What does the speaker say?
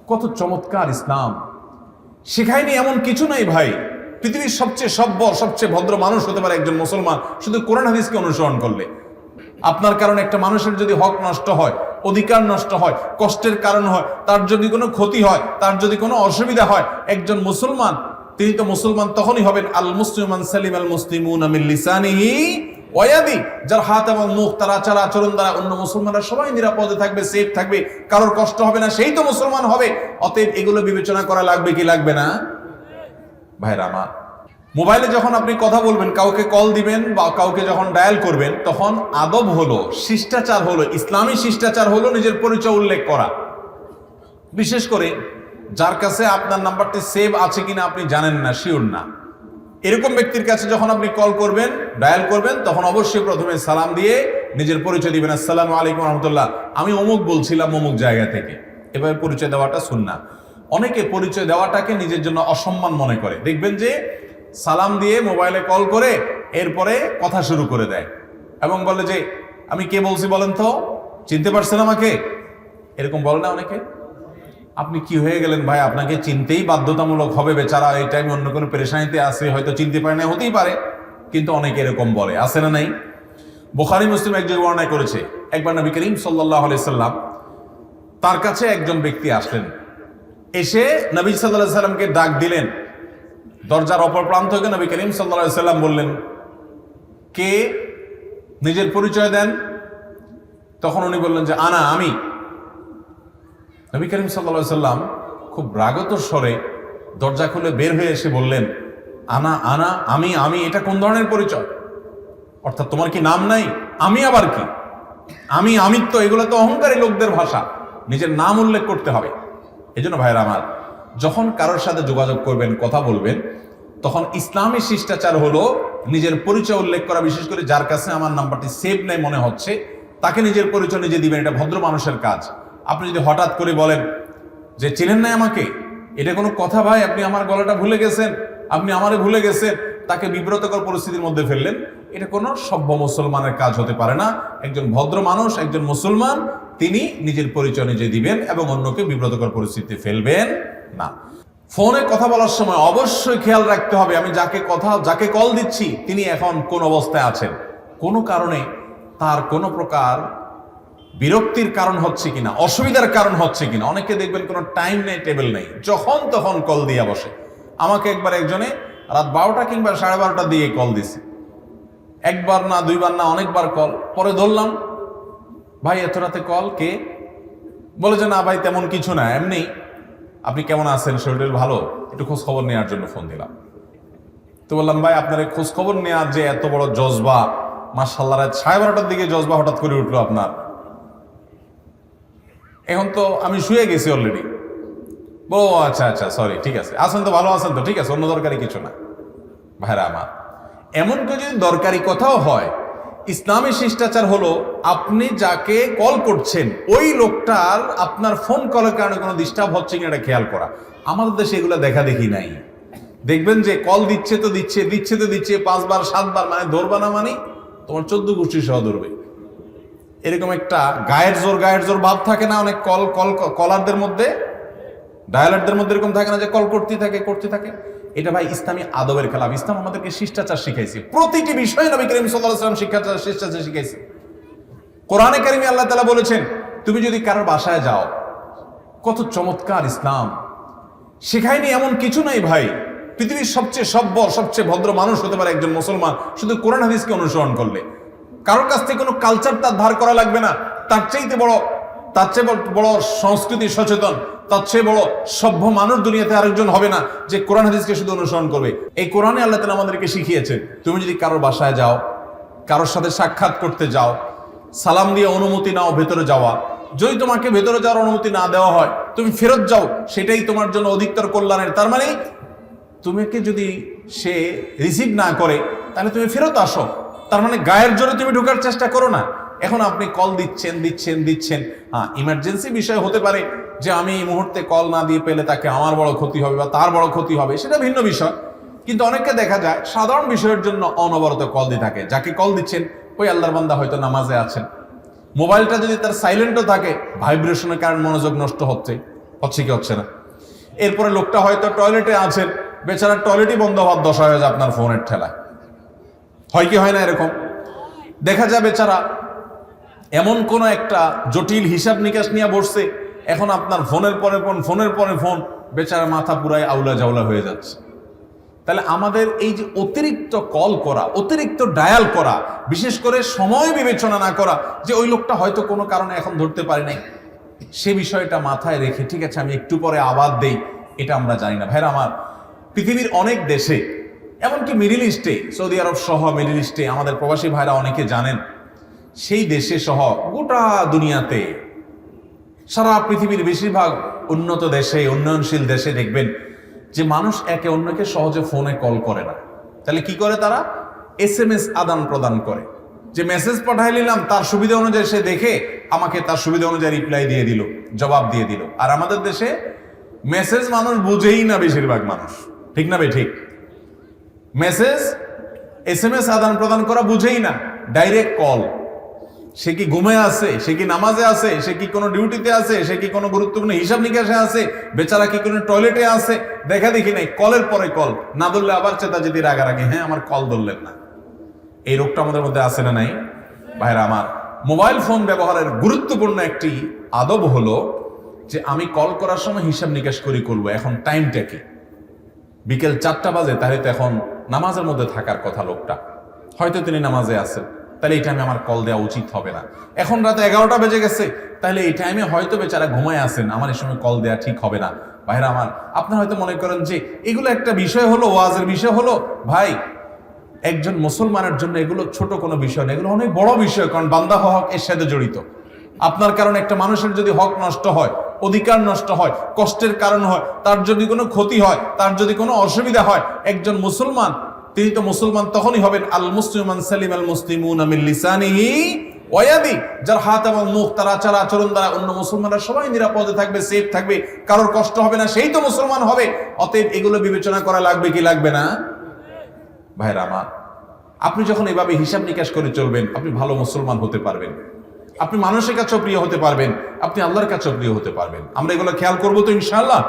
কত চমৎকার ইসলাম! শেখায়নি এমন কিছু নাই ভাই। পৃথিবীর সবচেয়ে সভ্য, সবচেয়ে ভদ্র মানুষ হতে পারে একজন মুসলমান শুধু কোরআন হাদিসকে অনুসরণ করলে। আপনার কারণে একটা মানুষের যদি হক নষ্ট হয়, অধিকার নষ্ট হয়, কষ্টের কারণ হয়, তার যদি কোনো ক্ষতি হয়, তার যদি কোনো অসুবিধা হয়, একজন মুসলমান তিনি তো মুসলমান তখনই হবেন আল মুসলিমান সালিম আল মুসলিমুনা মিন লিসানিহি ওয়া ইয়াদি, যার হাত এবং মুখ, তার আচার আচরণ দ্বারা অন্য মুসলমানরা সবাই নিরাপদে থাকবে, সেফ থাকবে, কারোর কষ্ট হবে না, সেই তো মুসলমান হবে। অতএব এগুলো বিবেচনা করা লাগবে কি লাগবে না? ভাইরা আমার, মোবাইলে যখন আপনি কথা বলবেন, কাউকে কল দিবেন বা কাউকে যখন ডায়াল করবেন, তখন আদব হলো, শিষ্টাচার হলো, ইসলামী শিষ্টাচার হলো নিজের পরিচয় উল্লেখ করা। বিশেষ করে যার কাছে আপনার নাম্বারটি সেভ আছে কিনা আপনি জানেন না, শিওর না, এরকম ব্যক্তির কাছে যখন আপনি কল করবেন, ডায়াল করবেন, তখন অবশ্যই প্রথমে সালাম দিয়ে নিজের পরিচয় দিবেন। আসসালামু আলাইকুম রহমতুল্লাহ, আমি অমুক বলছিলাম অমুক জায়গা থেকে। এভাবে পরিচয় দেওয়াটা সুন্নাহ। অনেকে পরিচয় দেওয়াটাকে নিজের জন্য অসম্মান মনে করে। দেখবেন যে সালাম দিয়ে মোবাইলে কল করে এরপরে কথা শুরু করে দেয় এবং বলে যে আমি কে বলছি বলেন তো, চিনতে পারছেন আমাকে? এরকম বলে না অনেকে? আপনি কি হয়ে গেলেন ভাই, আপনাকে চিনতেই বাধ্যতামূলক হবে, বেচারা এই টাইমে অন্য কোনো পেরেশানিতে আছে, হয়তো চিনতে পারে না, হতেই পারে, কিন্তু অনেকে এরকম বলে, আছে না নাই? বুখারী মুসলিম এক জায়গায় বর্ণনা করেছে, একবার নবী করিম সাল্লাল্লাহু আলাইহি সাল্লাম তার কাছে একজন ব্যক্তি আসলেন, এসে নবী সাল্লাল্লাহু আলাইহি সাল্লামকে ডাক দিলেন। দরজার অপর প্রান্ত থেকে নবী করিম সাল্লাল্লাহু আলাইহি সাল্লাম বললেন, কে? নিজের পরিচয় দেন। তখন উনি বললেন যে আনা, আমি। নবী করিম সাল্লাল্লাহু আলাইহি সাল্লাম খুব রাগত স্বরে দরজা খুলে বের হয়ে এসে বললেন, আনা আনা, আমি আমি, এটা কোন ধরনের পরিচয়? অর্থাৎ তোমার কি নাম নাই? আমি আবার কি? আমি আমিত্ব, এগুলো তো অহংকারী লোকদের ভাষা, নিজের নাম উল্লেখ করতে হবে। এই জন্য ভাইরা আমার, যখন কারোর সাথে যোগাযোগ করবেন, কথা বলবেন, তখন ইসলামী শিষ্টাচার হলো নিজের পরিচয় উল্লেখ করা। বিশেষ করে যার কাছে আমার নাম্বারটি সেভ নেই মনে হচ্ছে, তাকে নিজের পরিচয় নিজে দিবেন। এটা ভদ্র মানুষের কাজ। আপনি যদি হঠাৎ করে বলেন যে চিনেন নাই আমাকে, এটা কোনো কথা ভাই? আপনি আমার গলাটা ভুলে গেছেন, আপনি আমারে ভুলে গেছেন, তাকে বিব্রতকর পরিস্থিতির মধ্যে ফেললেন। এটা কোনো সভ্য মুসলমানের কাজ হতে পারে না। একজন ভদ্র মানুষ, একজন মুসলমান, তিনি নিজের পরিচয় নিজে দিবেন এবং অন্যকে বিব্রতকর পরিস্থিতিতে ফেলবেন না। ফোনে কথা বলার সময় অবশ্যই খেয়াল রাখতে হবে আমি যাকে কল দিচ্ছি তিনি এখন কোন অবস্থায় আছেন, কোনো কারণে তার কোনো প্রকার বিরক্তির কারণ হচ্ছে কিনা, অসুবিধার কারণ হচ্ছে কিনা। অনেকে দেখবেন কোনো টাইম নেই, টেবিল নেই, যখন তখন কল দিয়ে বসে। আমাকে একবার একজনে রাত 12টা কিংবা 12:30 দিয়ে কল দিছে। একবার না, দুইবার না, অনেকবার কল। পরে ধরলাম, ভাই এত রাতে কল, কে? বলে যে না ভাই তেমন কিছু না, এমনি আপনি কেমন আছেন, শরীর ভালো, একটু খোঁজ খবর নেওয়ার জন্য ফোন দিলাম। তো বললাম ভাই আপনার খোঁজ খবর নেওয়ার যে এত বড় জজবা, মাশাআল্লাহ, রাত 12:30 দিকে জজবা হঠাৎ করে উঠলো আপনার। এখন তো আমি শুয়ে গেছি অলরেডি। ও আচ্ছা আচ্ছা, সরি, ঠিক আছে, আছেন তো, ভালো আছেন তো, ঠিক আছে, অন্য দরকারি কিছু না। ভাইরা আমার, এমন যদি দরকারি কথাও হয়, ইসলামী শিষ্টাচার হলো আপনি যাকে কল করছেন ওই লোকটার আপনার ফোন কলের কারণে কোনো ডিস্টার্ব হচ্ছে কিনা এটা খেয়াল করা। আমাদের দেশে এগুলো দেখা দেখি নাই। দেখবেন যে কল দিচ্ছে তো দিচ্ছে, দিচ্ছে তো দিচ্ছে, 5 বার 7 বার, মানে ধরবা না, মানে তোমার 14 গোষ্ঠী সহ ধরবে। এরকম একটা গায়ের জোর ভাব থাকে না অনেক কলারদের মধ্যে, ডায়ালারদের মধ্যে এরকম থাকে না যে কল করতে থাকে। এটা ভাই ইসলামী আদবের খেলাফ। ইসলাম আমাদেরকে শিষ্টাচার শিখাইছে, প্রতিটি বিষয়ে নবী করিম সাল্লাল্লাহু আলাইহি ওয়াসাল্লাম শিষ্টাচার শিখাইছে। কোরআনে কারিমে আল্লাহ তাআলা বলেছেন, তুমি যদি কারোর বাসায় যাও, কত চমৎকার ইসলাম! শেখায়নি এমন কিছু নাই ভাই। পৃথিবীর সবচেয়ে সভ্য, সবচেয়ে ভদ্র মানুষ হতে পারে একজন মুসলমান শুধু কোরআন হাদিসকে অনুসরণ করলে। কারোর কাছ থেকে কোনো কালচার তার ধার করা লাগবে না। তার চেয়ে বড় সংস্কৃতি সচেতন, তার চেয়ে বড় সভ্য মানুষ দুনিয়াতে আরেকজন হবে না যে কোরআন হাদিসকে শুধু অনুসরণ করবে। এই কোরআনে আল্লাহ তাআলা আমাদেরকে শিখিয়েছে, তুমি যদি কারোর বাসায় যাও, কারোর সাথে সাক্ষাৎ করতে যাও, সালাম দিয়ে অনুমতি নাও ভেতরে যাওয়া। যদি তোমাকে ভেতরে যাওয়ার অনুমতি না দেওয়া হয়, তুমি ফেরত যাও, সেটাই তোমার জন্য অধিকতর কল্যাণের। তার মানে তোমাকে যদি সে রিসিভ না করে তাহলে তুমি ফেরত আসো। তার মানে গায়ের জোরে তুমি ঢোকার চেষ্টা করো না। এখন আপনি কল দিচ্ছেন, হ্যাঁ, ইমার্জেন্সি বিষয় হতে পারে যে আমি এই মুহূর্তে কল না দিয়ে পেলে তাকে আমার বড় ক্ষতি হবে বা তার বড় ক্ষতি হবে, সেটা ভিন্ন বিষয়। কিন্তু অনেককে দেখা যায় সাধারণ বিষয়ের জন্য অনবরত কল দিয়ে থাকে। যাকে কল দিচ্ছেন ওই আল্লাহর বান্দা হয়তো নামাজে আছেন, মোবাইলটা যদি তার সাইলেন্টও থাকে, ভাইব্রেশনের কারণে মনোযোগ নষ্ট হচ্ছে, হচ্ছে কি হচ্ছে না? এরপরে লোকটা হয়তো টয়লেটে আছেন, বেচারা টয়লেটই বন্ধ হওয়ার দশা হয়ে যায় আপনার ফোনের ঠেলায়। হয় কি হয় না এরকম? দেখা যায় বেচারা এমন কোন একটা জটিল হিসাব নিকাশ নিয়ে বসছে, এখন আপনার ফোনের পরে ফোন, বেচারা মাথা পুরাই আউলা জাউলা হয়ে যাচ্ছে। তাহলে আমাদের এই যে অতিরিক্ত কল করা, অতিরিক্ত ডায়াল করা, বিশেষ করে সময় বিবেচনা না করা, যে ওই লোকটা হয়তো কোনো কারণে এখন ধরতে পারি নাই, সে বিষয়টা মাথায় রেখে ঠিক আছে আমি একটু পরে আবার দেই, এটা আমরা জানি না। ভাইরা আমার, পৃথিবীর অনেক দেশে, এমনকি মিডিল ইস্টে, সৌদি আরব সহ মিডিল ইস্টে আমাদের প্রবাসী ভাইরা অনেকে জানেন, সেই দেশে সহ গোটা দুনিয়াতে, সারা পৃথিবীর বেশিরভাগ উন্নত দেশে, উন্নয়নশীল দেশে দেখবেন যে মানুষ একে অন্যকে সহজে ফোনে কল করে না। তাহলে কি করে তারা? SMS আদান প্রদান করে, যে মেসেজ পাঠাই নিলাম, তার সুবিধা অনুযায়ী সে দেখে আমাকে তার সুবিধা অনুযায়ী রিপ্লাই দিয়ে দিল, জবাব দিয়ে দিল। আর আমাদের দেশে মেসেজ মানুষ বুঝেই না, বেশিরভাগ মানুষ, ঠিক না ভাই? ঠিক। মেসেজ SMS আদান প্রদান করা বুঝেই না, ডাইরেক্ট কল। সে কি ঘুমে আছে, সে কি নামাজে আছে, সে কি কোনো ডিউটিতে আছে, সে কি কোনো গুরুত্বপূর্ণ হিসাব নিকাশে আছে, বেচারা কি কোনো টয়লেটে আছে, দেখা দেখি নাই, কলের পরে কল, না ধরলে আবার চেতা যদি রাগারাগি, হ্যাঁ আমার কল ধরলেন না। এই রোগটা আমাদের মধ্যে আছে না নাই? ভাইরা আমার, মোবাইল ফোন ব্যবহারের গুরুত্বপূর্ণ একটি আদব হলো যে আমি কল করার সময় হিসাব নিকাশ করবো এখন টাইমটা কি। বিকেল 4টা বাজে, তাহলে তো এখন নামাজের মধ্যে থাকার কথা লোকটা, হয়তো তিনি নামাজে আছেন, তাহলে এই টাইমে আমার কল দেওয়া উচিত হবে না। এখন রাতে 11টা বেজে গেছে, তাহলে এই টাইমে হয়তো বেচারা ঘুমায় আছেন, আমার এই সময় কল দেওয়া ঠিক হবে না। ভাইরা আমার, আপনারা হয়তো মনে করেন যে এগুলো একটা বিষয় হলো, ওয়াজের বিষয় হলো। ভাই, একজন মুসলমানের জন্য এগুলো ছোট কোনো বিষয় না, এগুলো অনেক বড় বিষয়, কারণ বান্দা হক এর সাথে জড়িত। আপনার কারণে একটা মানুষের যদি হক নষ্ট হয়, অধিকার নষ্ট হয়, কষ্টের কারণ হয়, তার যদি কোনো ক্ষতি হয়, তার যদি কোনো অসুবিধা হয়, একজন মুসলমান, তিনি তো মুসলমান তখনই হবেন আল মুসলিমান সালিম আল মুসলিমুনা মিন লিসানিহি ওয়া ইয়াদি, যার হাত এবং মুখ, তার আচার আচরণ দ্বারা অন্য মুসলমানরা সবাই নিরাপদে থাকবে, সেফ থাকবে, কারোর কষ্ট হবে না, সেই তো মুসলমান হবে। অতএব এগুলো বিবেচনা করা লাগবে কি লাগবে না? ভাইরা আমার, আপনি যখন এভাবে হিসাব নিকাশ করে চলবেন, আপনি ভালো মুসলমান হতে পারবেন, আপনি মানুষের কাছেও প্রিয় হতে পারবেন, আপনি আল্লাহর কাছেও প্রিয় হতে পারবেন। আমরা এগুলো খেয়াল করবো তো ইনশাআল্লাহ।